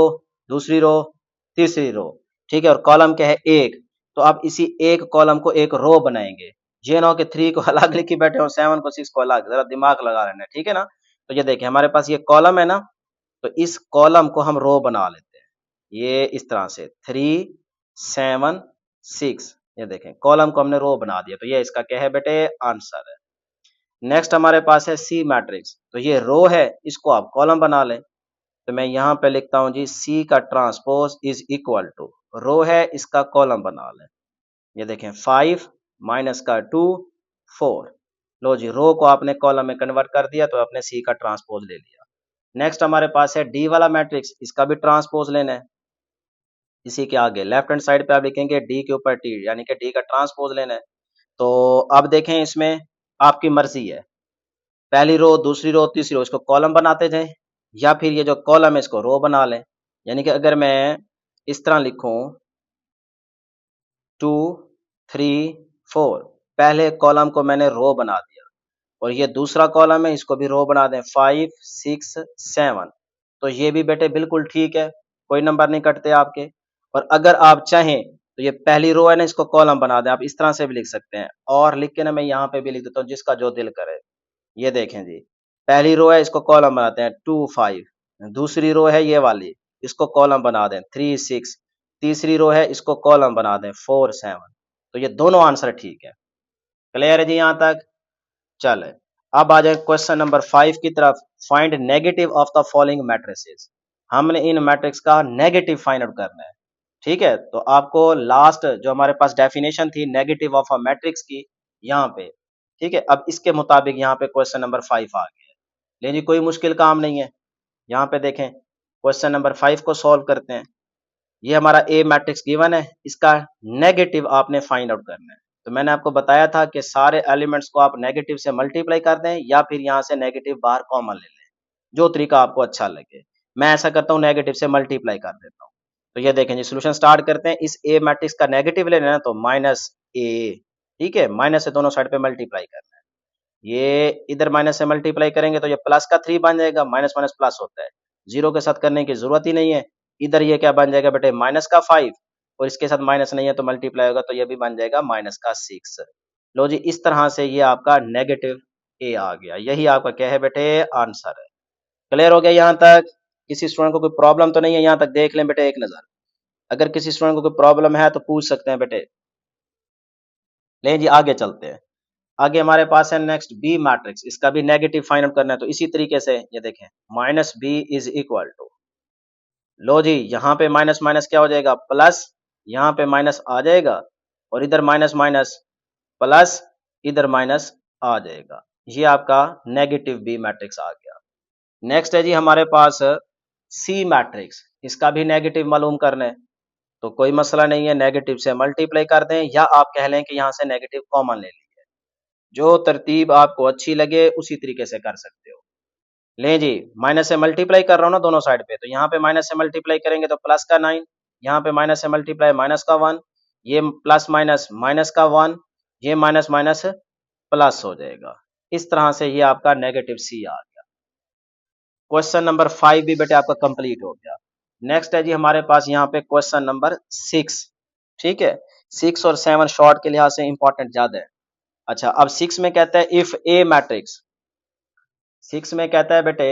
दूसरी रो तीसरी रो, ठीक है, और कॉलम क्या है एक। तो आप इसी एक कॉलम को एक रो बनाएंगे। ये ना हो कि 3 को अलग लिखी बैठे हो, 7 को 6 को अलग, जरा दिमाग लगा लेना, ठीक है ना। तो ये देखिए हमारे पास ये कॉलम है ना, तो इस कॉलम को हम रो बना लेते हैं। ये इस तरह से 3 7 6, ये देखें कॉलम को हमने रो बना दिया। तो ये इसका क्या है बेटे आंसर है। नेक्स्ट हमारे पास है सी मैट्रिक्स। तो ये रो है इसको आप कॉलम बना लें। तो मैं यहाँ पे लिखता हूँ जी सी का ट्रांसपोज इज इक्वल टू, रो है इसका कॉलम बना लें। ये देखें 5 माइनस का 2 4। लो जी रो को आपने कॉलम में कन्वर्ट कर दिया तो आपने सी का ट्रांसपोज ले लिया। नेक्स्ट हमारे पास है डी वाला मैट्रिक्स, इसका भी ट्रांसपोज लेना है। इसी के आगे लेफ्ट हैंड साइड पे आप लिखेंगे डी के ऊपर टी, यानी कि डी का ट्रांसपोज लेना है। तो अब देखें इसमें आपकी मर्जी है, पहली रो दूसरी रो तीसरी रो इसको कॉलम बनाते जाएं, या फिर ये जो कॉलम है इसको रो बना लें। यानी कि अगर मैं इस तरह लिखूं 2 3 4, पहले कॉलम को मैंने रो बना दिया, और ये दूसरा कॉलम है इसको भी रो बना दें 5 6 7। तो ये भी बेटे बिल्कुल ठीक है, कोई नंबर नहीं कटते आपके। और अगर आप चाहें तो ये पहली रो है ना इसको कॉलम बना दें, आप इस तरह से भी लिख सकते हैं। और लिख के ना मैं यहाँ पे भी लिख देता हूँ जिसका जो दिल करे। ये देखें जी पहली रो है इसको कॉलम बनाते हैं 2 5, दूसरी रो है ये वाली इसको कॉलम बना दें 3 6, तीसरी रो है इसको कॉलम बना दें 4 7। तो ये दोनों आंसर ठीक है। क्लियर है जी यहाँ तक। चले अब आ जाए क्वेश्चन नंबर 5 की तरफ। Find negative of the following matrices. हमने इन मैट्रिक्स का नेगेटिव फाइंड आउट करना है, ठीक है। तो आपको लास्ट जो हमारे पास डेफिनेशन थी नेगेटिव ऑफ अ मैट्रिक्स की यहाँ पे, ठीक है, अब इसके मुताबिक यहाँ पे क्वेश्चन नंबर 5 आ गया है। लेकिन कोई मुश्किल काम नहीं है। यहाँ पे देखें क्वेश्चन नंबर 5 को सॉल्व करते हैं। ये हमारा ए मैट्रिक्स गिवन है, इसका नेगेटिव आपने फाइंड आउट करना है। तो मैंने आपको बताया था कि सारे एलिमेंट्स को आप नेगेटिव से मल्टीप्लाई कर दें या फिर यहाँ से नेगेटिव बाहर कॉमन ले लें, जो तरीका आपको अच्छा लगे। मैं ऐसा करता हूँ, नेगेटिव से मल्टीप्लाई कर देता हूँ। तो ये देखें जी, सोल्यूशन स्टार्ट करते हैं। इस ए मैट्रिक्स का नेगेटिव लेना है तो माइनस ए, ठीक है, माइनस से दोनों साइड पे मल्टीप्लाई करना है। ये इधर माइनस से मल्टीप्लाई करेंगे तो ये प्लस का 3 बन जाएगा, माइनस माइनस प्लस होता है, जीरो के साथ करने की जरूरत ही नहीं है। इधर ये क्या बन जाएगा बेटे, माइनस का 5, और इसके साथ माइनस नहीं है तो मल्टीप्लाई होगा तो ये भी बन जाएगा माइनस का 6। लो जी, इस तरह से ये आपका नेगेटिव ए आ गया। यही आपका क्या है बेटे, आंसर है। क्लियर हो गया यहाँ तक? किसी स्टूडेंट को कोई प्रॉब्लम तो नहीं है? यहाँ तक देख लें बेटे एक नजर। अगर किसी स्टूडेंट को कोई प्रॉब्लम है तो पूछ सकते हैं बेटे। लें जी, आगे चलते हैं। आगे हमारे पास है नेक्स्ट बी मैट्रिक्स, इसका भी नेगेटिव फाइंड आउट करना है। तो इसी तरीके से ये देखें, minus B is equal to, लो जी, यहाँ पे माइनस माइनस क्या हो जाएगा, प्लस, यहाँ पे माइनस आ जाएगा और इधर माइनस माइनस प्लस, इधर माइनस आ जाएगा। ये आपका नेगेटिव बी मैट्रिक्स आ गया। नेक्स्ट है जी हमारे पास सी मैट्रिक्स, इसका भी नेगेटिव मालूम करना है। तो कोई मसला नहीं है, नेगेटिव से मल्टीप्लाई कर दें या आप कह लें कि यहाँ से नेगेटिव कॉमन ले लीजिए। जो तरतीब आपको अच्छी लगे उसी तरीके से कर सकते हो। लें जी, माइनस से मल्टीप्लाई कर रहा हूँ ना दोनों साइड पे, तो यहाँ पे माइनस से मल्टीप्लाई करेंगे तो प्लस का 9, यहाँ पे माइनस से मल्टीप्लाई माइनस का 1, ये प्लस माइनस माइनस का 1, ये माइनस माइनस प्लस हो जाएगा। इस तरह से ये आपका नेगेटिव सी आ गया। क्वेश्चन नंबर 5 भी बेटे आपका कंप्लीट हो गया। नेक्स्ट है जी हमारे पास यहाँ पे क्वेश्चन नंबर 6, ठीक है। 6 और 7 शॉर्ट के लिहाज से इंपॉर्टेंट ज्यादा है। अच्छा, अब 6 में कहता है इफ ए मैट्रिक्स, 6 में कहता है बेटे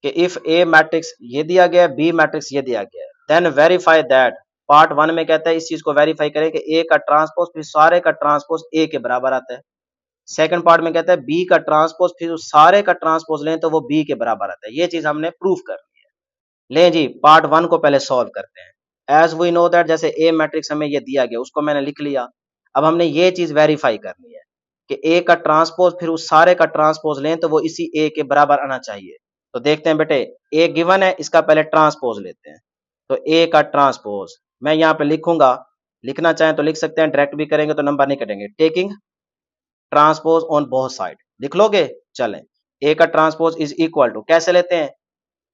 कि इफ ए मैट्रिक्स ये दिया गया है, बी मैट्रिक्स ये दिया गया है, देन वेरीफाई दैट। पार्ट 1 में कहता है इस चीज को वेरीफाई करें कि ए का ट्रांसपोज फिर सारे का ट्रांसपोज ए के बराबर आता है। सेकंड पार्ट में कहता है बी का ट्रांसपोज फिर उस सारे का ट्रांसपोज लें तो वो बी के बराबर आता है। ये चीज हमने प्रूफ करनी है। लें जी, पार्ट 1 को पहले सॉल्व करते हैं। एज वी नो दैट, जैसे ए मैट्रिक्स हमें ये दिया गया उसको मैंने लिख लिया। अब हमने ये चीज वेरीफाई करनी है कि ए का ट्रांसपोज फिर उस सारे का ट्रांसपोज लें तो वो इसी ए के बराबर आना चाहिए। तो देखते हैं बेटे, ए गिवन है, इसका पहले ट्रांसपोज लेते हैं। तो ए का ट्रांसपोज मैं यहाँ पे लिखूंगा, लिखना चाहें तो लिख सकते हैं, डायरेक्ट भी करेंगे तो नंबर नहीं कटेंगे। Taking transpose on both side लिख लोगे, चलें। ए का ट्रांसपोज इज इक्वल टू कैसे लेते हैं,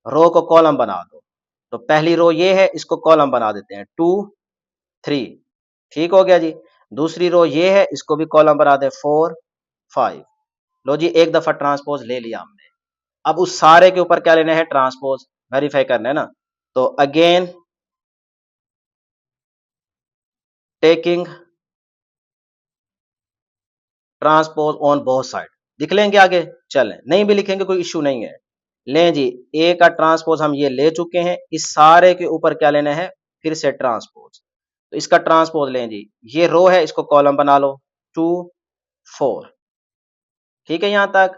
रो को कॉलम बना दो। तो पहली रो ये है, इसको कॉलम बना देते हैं, 2 3, ठीक हो गया जी। दूसरी रो ये है, इसको भी कॉलम बना दे, 4 5। लो जी, एक दफा ट्रांसपोज ले लिया हमने। अब उस सारे के ऊपर क्या लेना है, ट्रांसपोज वेरीफाई करना है ना। तो again taking transpose on both side लिख लेंगे आगे, चलें, नहीं भी लिखेंगे कोई इश्यू नहीं है। लें जी, ए का ट्रांसपोज हम ये ले चुके हैं, इस सारे के ऊपर क्या लेना है, फिर से ट्रांसपोज। तो इसका ट्रांसपोज लें जी, ये रो है इसको कॉलम बना लो, 2 4, ठीक है यहाँ तक।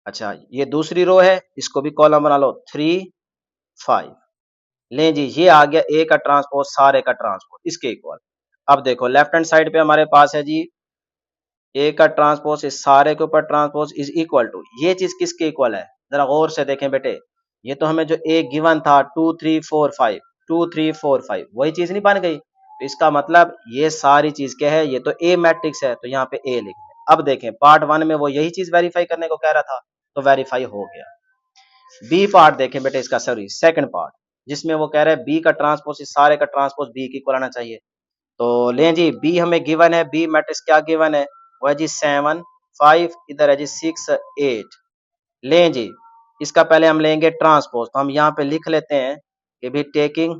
अच्छा, ये दूसरी रो है, इसको भी कॉलम बना लो, 3 5। लें जी, ये आ गया ए का ट्रांसपोज सारे का ट्रांसपोज इसके इक्वल। अब देखो लेफ्ट हैंड साइड पे हमारे पास है जी ए का ट्रांसपोज इस सारे के ऊपर ट्रांसपोज इज इक्वल टू, ये चीज किसके इक्वल है, जरा गौर से देखें बेटे। ये तो हमें जो ए गिवन था 2 3 4 5, 2 3 4 5 वही चीज नहीं बन गई। तो इसका मतलब ये सारी चीज क्या है, ये तो ए मैट्रिक्स है, तो यहाँ पे ए लिख दें। अब देखें पार्ट 1 में वो यही चीज वेरीफाई करने को कह रहा था, तो वेरीफाई हो गया। बी पार्ट देखें बेटे इसका, सॉरी सेकंड पार्ट, जिसमें वो कह रहा है बी का ट्रांसपोज इस सारे का ट्रांसपोज बी की इक्वल आना चाहिए। तो लें जी, बी हमें गिवन है, बी मैट्रिक्स क्या गिवन है, वो है जी 7 5, इधर है जी 6 8। लें जी, इसका पहले हम लेंगे ट्रांसपोज, तो हम यहाँ पे लिख लेते हैं कि भी taking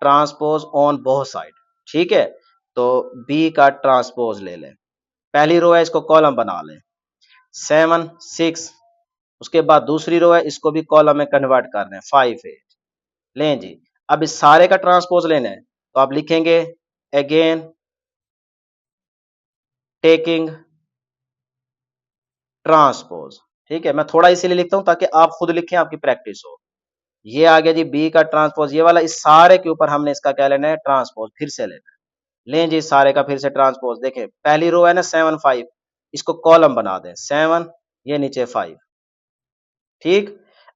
transpose on both side, ठीक है। तो बी का ट्रांसपोज ले लें, पहली रो है इसको कॉलम बना लें, 7 6, उसके बाद दूसरी रो है इसको भी कॉलम में कन्वर्ट कर दें, 5 8। लें जी, अब इस सारे का ट्रांसपोज लेना है, तो आप लिखेंगे अगेन टेकिंग ट्रांसपोज, ठीक है। मैं थोड़ा इसीलिए लिखता हूं ताकि आप खुद लिखें, आपकी प्रैक्टिस हो। ये आ गया जी बी का ट्रांसपोज, ये वाला, इस सारे के ऊपर हमने इसका क्या लेना है, ट्रांसपोज फिर से लेना है। लें जी, सारे का फिर से ट्रांसपोज, देखें पहली रो है ना 7 5, इसको कॉलम बना दें, 7, ये नीचे 5, ठीक।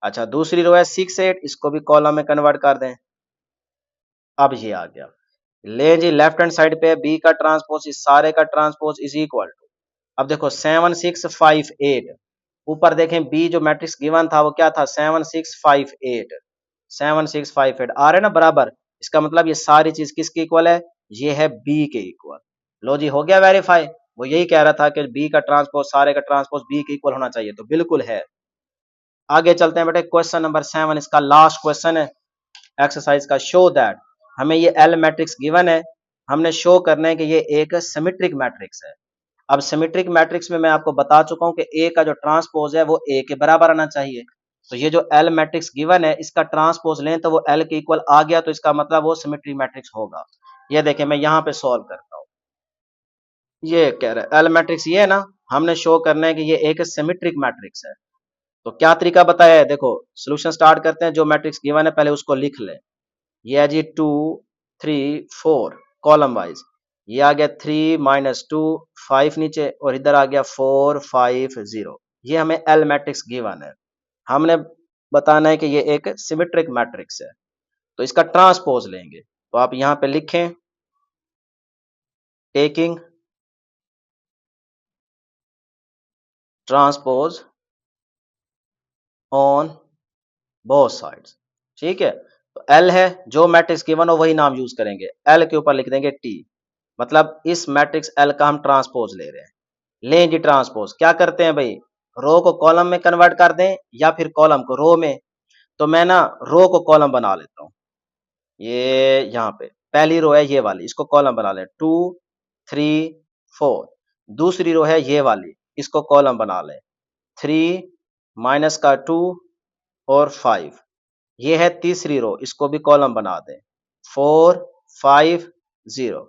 अच्छा, दूसरी रो है 6 8, इसको भी कॉलम में कन्वर्ट कर दें, अब ये आ गया, ले जी लेफ्ट हैंड साइड पे बी का ट्रांसपोज, इस सारे का ट्रांसपोज इज इक्वल टू, अब देखो 7658, ऊपर देखें बी जो मैट्रिक्स गिवन था वो क्या था 7658, 7658 आ रहे ना बराबर, इसका मतलब ये सारी चीज किसके इक्वल है, ये है बी के इक्वल। लो जी हो गया वेरीफाई, वो यही कह रहा था कि बी का ट्रांसपोज सारे का ट्रांसपोज बी के इक्वल होना चाहिए, तो बिल्कुल है। आगे चलते हैं बेटे, क्वेश्चन नंबर 7, इसका लास्ट क्वेश्चन है एक्सरसाइज का। शो दैट, हमें ये एल मैट्रिक्स गिवन है, हमने शो करना है कि ये एक सिमेट्रिक मैट्रिक्स है। अब सिमेट्रिक मैट्रिक्स में मैं आपको बता चुका हूं कि ए का जो ट्रांसपोज है वो ए के बराबर आना चाहिए। तो ये जो एल मैट्रिक्स गिवन है इसका ट्रांसपोज लें तो वो एल के इक्वल आ गया, तो इसका मतलब वो सिमेट्रिक मैट्रिक्स होगा। ये देखिए मैं यहाँ पे सॉल्व करता हूँ, ये कह रहा है एल मैट्रिक्स ये है ना, हमने शो करना है कि ये एक सिमेट्रिक मैट्रिक्स है। तो क्या तरीका बताया है, देखो सोल्यूशन स्टार्ट करते हैं, जो मैट्रिक्स गिवन है पहले उसको लिख लें। ये है जी 2 3 4 कॉलम वाइज, ये आ गया 3 - 2 5 नीचे, और इधर आ गया 4 5 0। ये हमें एल मैट्रिक्स गिवन है, हमने बताना है कि ये एक सिमेट्रिक मैट्रिक्स है, तो इसका ट्रांसपोज लेंगे। तो आप यहां पे लिखें taking transpose on both sides, ठीक है। तो एल है, जो मैट्रिक्स गिवन हो वही नाम यूज करेंगे, एल के ऊपर लिख देंगे टी, मतलब इस मैट्रिक्स एल का हम ट्रांसपोज ले रहे हैं। लें जी ट्रांसपोज, क्या करते हैं भाई, रो को कॉलम में कन्वर्ट कर दें या फिर कॉलम को रो में। तो मैं ना रो को कॉलम बना लेता हूँ, ये यहाँ पे पहली रो है ये वाली, इसको कॉलम बना लें 2 3 4। दूसरी रो है ये वाली, इसको कॉलम बना लें 3 माइनस का 2 और 5। ये है तीसरी रो, इसको भी कॉलम बना दें 4 5 0।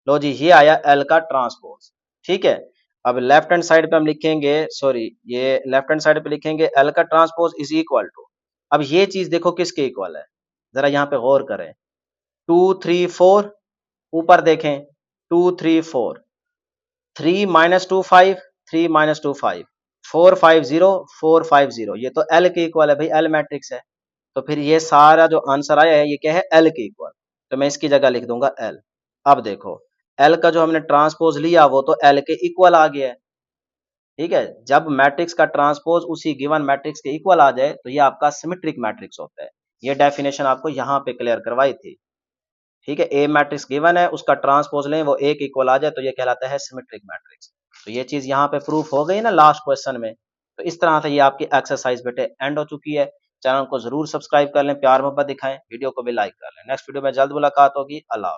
लो जी ये आया एल का ट्रांसपोज, ठीक है। अब लेफ्ट हैंड साइड पे हम लिखेंगे, सॉरी ये लेफ्ट हैंड साइड पे लिखेंगे एल का ट्रांसपोज इज इक्वल टू, अब ये चीज देखो किसके इक्वल है, जरा यहाँ पे गौर करें, 2 3 4, ऊपर देखें 2 3 4, 3 - 2 5, 3 - 2 5, 4 5 0 4 5 0, ये तो एल के इक्वल है भाई, एल मैट्रिक्स है। तो फिर ये सारा जो आंसर आया है ये क्या है, एल के इक्वल, तो मैं इसकी जगह लिख दूंगा एल। अब देखो एल का जो हमने ट्रांसपोज लिया वो तो एल के इक्वल आ गया है, ठीक है। जब मैट्रिक्स का ट्रांसपोज उसी गिवन मैट्रिक्स के इक्वल आ जाए तो ये आपका सिमेट्रिक मैट्रिक्स होता है। ये डेफिनेशन आपको यहाँ पे क्लियर करवाई थी, ठीक है। ए मैट्रिक्स गिवन है, उसका ट्रांसपोज लें वो ए के इक्वल आ जाए तो ये कहलाता है सिमेट्रिक मैट्रिक्स। तो ये चीज यहाँ पे प्रूफ हो गई ना लास्ट क्वेश्चन में। तो इस तरह से ये आपकी एक्सरसाइज बेटे एंड हो चुकी है। चैनल को जरूर सब्सक्राइब कर लें, प्यार मोहब्बत दिखाएं, वीडियो को भी लाइक कर लें। नेक्स्ट वीडियो में जल्द मुलाकात होगी। अल्लाह।